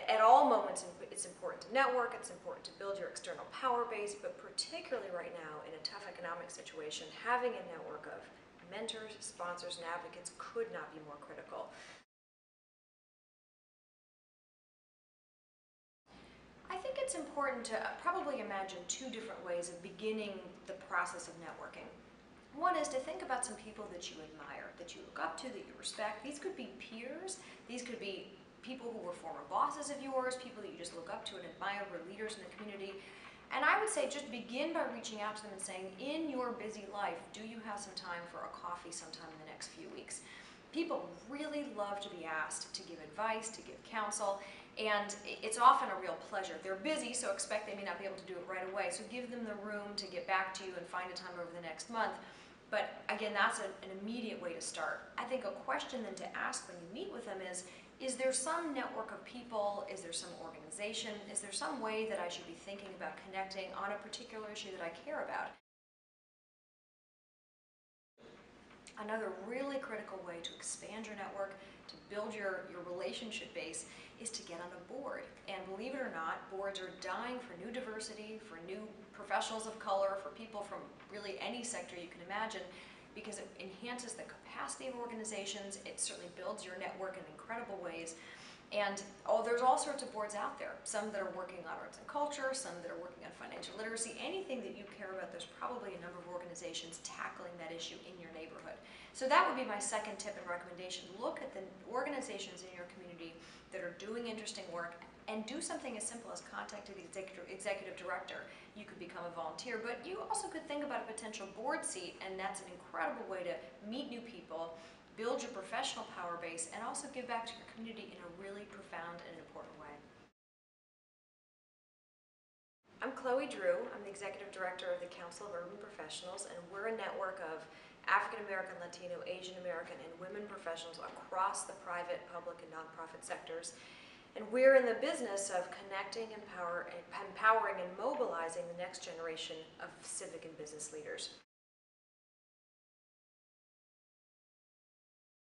at all moments, it's important to network, it's important to build your external power base, but particularly right now in a tough economic situation, having a network of mentors, sponsors, and advocates could not be more critical. I think it's important to probably imagine two different ways of beginning the process of networking. One is to think about some people that you admire, that you look up to, that you respect. These could be peers, these could be people who were former bosses of yours, people that you just look up to and admire, who are leaders in the community. And I would say just begin by reaching out to them and saying, in your busy life, do you have some time for a coffee sometime in the next few weeks? People really love to be asked to give advice, to give counsel, and it's often a real pleasure. They're busy, so expect they may not be able to do it right away, so give them the room to get back to you and find a time over the next month. But again, that's an immediate way to start. I think a question then to ask when you meet with them is there some network of people, is there some organization, is there some way that I should be thinking about connecting on a particular issue that I care about? Another really critical way to expand your network, to build your relationship base, is to get on a board. And believe it or not, boards are dying for new diversity, for new professionals of color, for people from really any sector you can imagine, because it enhances the capacity of organizations, it certainly builds your network in incredible ways. And there's all sorts of boards out there, some that are working on arts and culture, some that are working on financial literacy, anything that you care about, there's probably a number of organizations tackling that issue in your neighborhood. So that would be my second tip and recommendation. Look at the organizations in your community that are doing interesting work and do something as simple as contact the executive director. You could become a volunteer, but you also could think about a potential board seat, and that's an incredible way to meet new people, build your professional power base, and also give back to your community in a really profound and important way. I'm Chloe Drew. I'm the Executive Director of the Council of Urban Professionals, and we're a network of African American, Latino, Asian American, and women professionals across the private, public, and nonprofit sectors. And we're in the business of connecting, empowering, and mobilizing the next generation of civic and business leaders.